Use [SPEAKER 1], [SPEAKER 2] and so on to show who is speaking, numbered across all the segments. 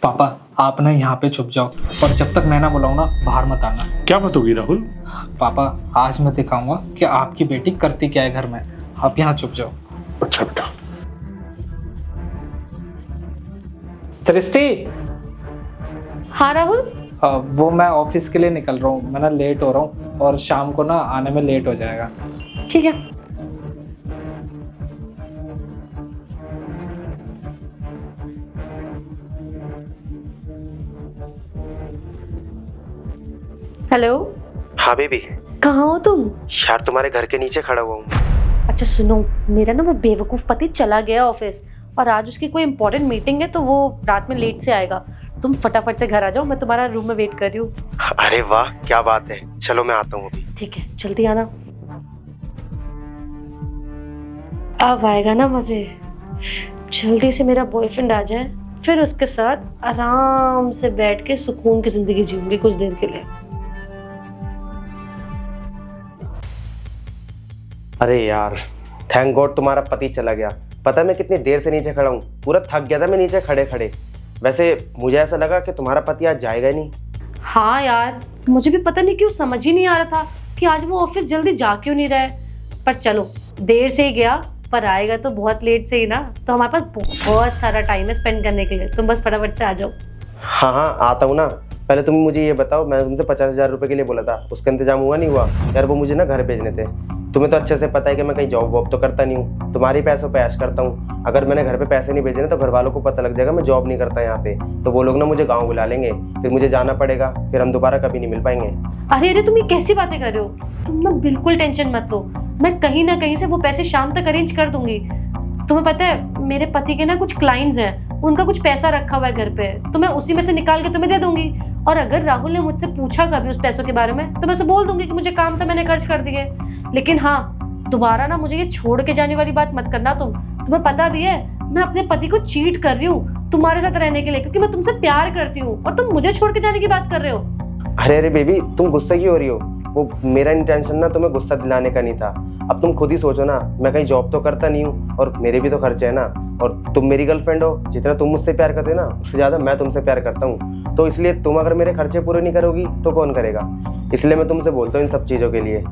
[SPEAKER 1] पापा आप ना यहाँ पे छुप जाओ और जब तक मैं ना बुलाऊं ना बाहर मत आना।
[SPEAKER 2] क्या बात होगी राहुल?
[SPEAKER 1] पापा आज मैं दिखाऊंगा कि आपकी बेटी करती क्या है घर में। आप यहाँ छुप जाओ।
[SPEAKER 2] अच्छा बेटा।
[SPEAKER 1] सृष्टि,
[SPEAKER 3] हाँ राहुल।
[SPEAKER 1] वो मैं ऑफिस के लिए निकल रहा हूँ, मैं ना लेट हो रहा हूँ और शाम को ना आने में लेट हो जाएगा।
[SPEAKER 3] ठीक है। हेलो।
[SPEAKER 4] हाँ बेबी।
[SPEAKER 3] कहाँ हो तुम?
[SPEAKER 4] यार तुम्हारे घर के नीचे खड़ा हुआ हूँ।
[SPEAKER 3] अच्छा सुनो, मेरा ना वो बेवकूफ पति चला गया ऑफिस और आज उसकी कोई इंपॉर्टेंट मीटिंग है तो वो रात में लेट से आएगा। तुम फटाफट से घर आ जाओ, मैं तुम्हारा रूम में वेट कर रही हूँ।
[SPEAKER 4] अरे वाह क्या बात है, चलो मैं आता हूँ अभी।
[SPEAKER 3] ठीक है जल्दी आना। अब आएगा ना मजे। जल्दी से मेरा बॉयफ्रेंड आ जाए, फिर उसके साथ आराम से बैठ के सुकून की जिंदगी जीऊंगी कुछ देर के लिए।
[SPEAKER 4] अरे यार थैंक गॉड तुम्हारा पति चला गया। पता है मैं कितनी देर से नीचे खड़ा हूँ, पूरा थक गया था मैं नीचे खड़े खड़े। वैसे मुझे ऐसा लगा कि तुम्हारा पति आज जाएगा ही नहीं।
[SPEAKER 3] हाँ यार, मुझे भी पता नहीं क्यों समझ ही नहीं आ रहा था कि आज वो ऑफिस जल्दी जा क्यों नहीं रहा है। पर चलो देर से ही गया, पर आएगा तो बहुत लेट से ही ना, तो हमारे पास बहुत सारा टाइम है स्पेंड करने के लिए। तुम बस फटाफट से आ जाओ।
[SPEAKER 4] हाँ हाँ आता हूँ ना। पहले तुम मुझे ये बताओ, मैं तुमसे 50,000 रुपये के लिए बोला था, उसका इंतजाम हुआ नहीं हुआ? यार वो मुझे ना घर भेजने थे। तुम्हें तो अच्छे से पता है कि मैं कहीं जॉब वॉब तो करता नहीं हूँ, तुम्हारी पैसों पे ऐश करता हूँ। अगर मैंने घर पे पैसे नहीं भेजे ना तो घर वालों को पता लग जाएगा मैं जॉब नहीं करता यहाँ पे, तो वो लोग ना मुझे गाँव बुला लेंगे, फिर मुझे जाना पड़ेगा, फिर हम दोबारा कभी नहीं मिल पाएंगे।
[SPEAKER 3] अरे अरे तुम ये कैसी बातें कर रहे हो? तुम ना बिल्कुल टेंशन मत लो, मैं कहीं ना कहीं से वो पैसे शाम तक अरेंज कर दूंगी। तुम्हें पता है मेरे पति के ना कुछ क्लाइंट्स हैं, उनका कुछ पैसा रखा हुआ है घर पे, तो मैं उसी में से निकाल के तुम्हें दे दूंगी। और अगर राहुल ने मुझसे पूछा कभी उस पैसों के बारे में तो मैं उसे बोल दूंगी कि मुझे काम था मैंने खर्च कर दिए। लेकिन हाँ, दोबारा ना मुझे ये छोड़ के जाने वाली बात मत करना। तुम्हें पता भी है मैं अपने पति को चीट कर रही हूँ तुम्हारे साथ रहने के लिए, क्योंकि मैं तुमसे प्यार करती हूँ और तुम मुझे छोड़ के जाने की बात कर रहे हो।
[SPEAKER 4] अरे अरे बेबी तुम गुस्सा क्यों हो रही हो? वो मेरा इंटेंशन ना तुम्हें गुस्सा दिलाने का नहीं था। अब तुम खुद ही सोचो ना, मैं कहीं जॉब तो करता नहीं हूँ और मेरे भी तो खर्चे है ना, और तुम मेरी गर्लफ्रेंड हो, जितना तुम मुझसे प्यार करते हो ना उससे ज़्यादा मैं तुमसे प्यार करता हूँ। तो इसलिए तुम अगर मेरे खर्चे पूरे नहीं करोगी तो कौन करेगा? इसलिए मैं तुमसे बोलता हूँ इन सब चीज़ों के लिए।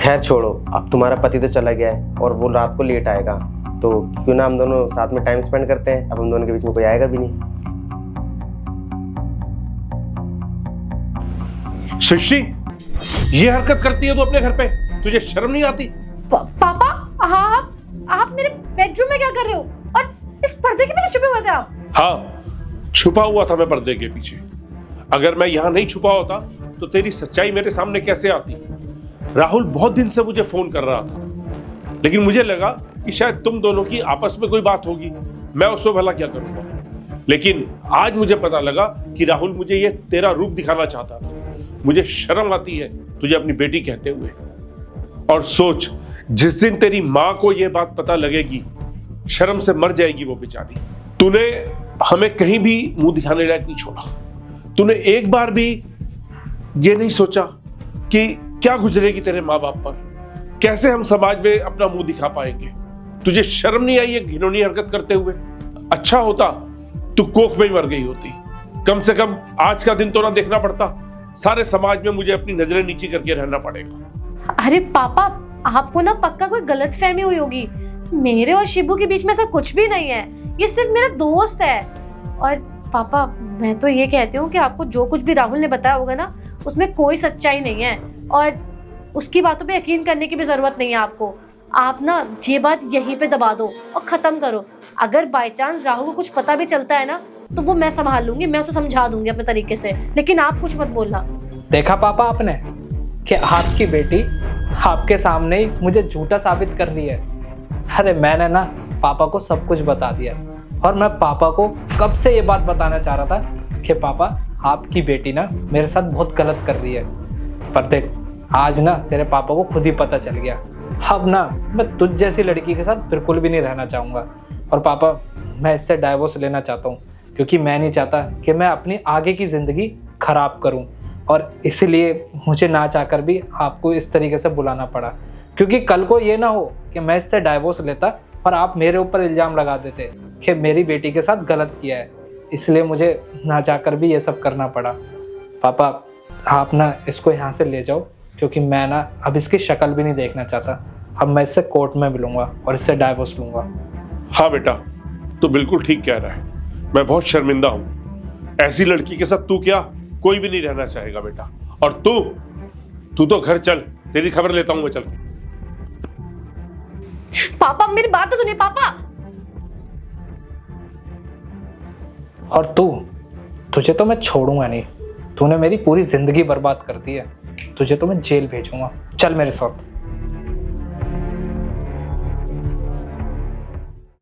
[SPEAKER 4] खैर छोड़ो, अब तुम्हारा पति तो चला गया है और वो रात को लेट आएगा, तो क्यों ना हम दोनों साथ में टाइम स्पेंड करते हैं। अब हम दोनों के बीच में कोई आएगा भी नहीं।
[SPEAKER 2] सृष्टि ये हरकत करती है तू अपने घर पे, तुझे शर्म नहीं आती?
[SPEAKER 3] पापा हाँ, आप मेरे बेडरूम में क्या कर रहे हो और इस पर्दे के पीछे छुपे हुए थे आप?
[SPEAKER 2] हाँ छुपा हुआ था मैं पर्दे के पीछे। अगर मैं यहाँ नहीं छुपा होता तो तेरी सच्चाई मेरे सामने कैसे आती? राहुल बहुत दिन से मुझे फोन कर रहा था, लेकिन मुझे लगा कि शायद तुम दोनों की आपस में कोई बात होगी, मैं उसको भला क्या करूंगा। लेकिन आज मुझे पता लगा कि राहुल मुझे ये तेरा रूप दिखाना चाहता था। मुझे शर्म आती है तुझे अपनी बेटी कहते हुए। और सोच, जिस दिन तेरी माँ को यह बात पता लगेगी, शर्म से मर जाएगी वो बेचारी। तूने हमें कहीं भी मुंह दिखाने लायक नहीं छोड़ा। तूने एक बार भी ये नहीं सोचा कि क्या गुजरेगी तेरे माँ बाप पर, कैसे हम समाज में अपना मुंह दिखा पाएंगे। तुझे शर्म नहीं आई ये घिनौनी हरकत करते हुए? अच्छा होता तू कोख में ही मर गई होती, कम से कम आज का दिन तो ना देखना पड़ता। सारे समाज में मुझे अपनी नजरें नीची करके रहना पड़ेगा।
[SPEAKER 3] अरे पापा आपको ना पक्का कोई गलतफहमी हुई होगी। मेरे और शिबू के बीच में ऐसा कुछ भी नहीं है, ये सिर्फ मेरा दोस्त है। और पापा मैं तो ये कहती हूँ कि आपको जो कुछ भी राहुल ने बताया होगा ना उसमें कोई सच्चाई नहीं है, और उसकी बातों पे यकीन करने की भी जरूरत नहीं है आपको। आप ना ये बात यहीं पे दबा दो और खत्म करो। अगर बाय चांस राहुल को कुछ पता भी चलता है ना तो वो मैं संभाल लूंगी, मैं उसे समझा दूंगी अपने तरीके से, लेकिन आप कुछ मत बोलना।
[SPEAKER 1] देखा पापा आपने कि आपकी बेटी आपके सामने ही मुझे झूठा साबित कर रही है। अरे मैंने ना पापा को सब कुछ बता दिया और मैं पापा को कब से ये बात बताना चाह रहा था कि पापा आपकी बेटी ना मेरे साथ बहुत गलत कर रही है। पर देख आज ना तेरे पापा को खुद ही पता चल गया। अब ना मैं तुझ जैसी लड़की के साथ बिल्कुल भी नहीं रहना चाहूँगा। और पापा मैं इससे डाइवोर्स लेना चाहता हूँ, क्योंकि मैं नहीं चाहता कि मैं अपनी आगे की ज़िंदगी खराब करूँ, और इसलिए मुझे ना चाहकर भी आपको इस तरीके से बुलाना पड़ा। क्योंकि कल को ये ना हो कि मैं इससे डाइवोर्स लेता और आप मेरे ऊपर इल्ज़ाम लगा देते कि मेरी बेटी के साथ गलत किया है। इसलिए मुझे ना जाकर भी ये सब करना पड़ा। पापा आप ना इसको यहाँ से ले जाओ, क्योंकि मैं ना अब इसकी शक्ल भी नहीं देखना चाहता। अब मैं इससे कोर्ट में मिलूंगा और इससे डाइवोर्स लूंगा।
[SPEAKER 2] हाँ बेटा, तू बिल्कुल ठीक कह रहा है। मैं बहुत शर्मिंदा हूँ। ऐसी लड़की के साथ तू क्या, कोई भी नहीं रहना चाहेगा बेटा। और तू तो घर चल, तेरी खबर लेता हूं मैं चल के।
[SPEAKER 3] पापा मेरी बात तो सुनिए पापा।
[SPEAKER 1] और तुझे तो मैं छोड़ूंगा नहीं। तूने मेरी पूरी जिंदगी बर्बाद कर दी है। तुझे तो मैं जेल भेजूंगा। चल मेरे साथ।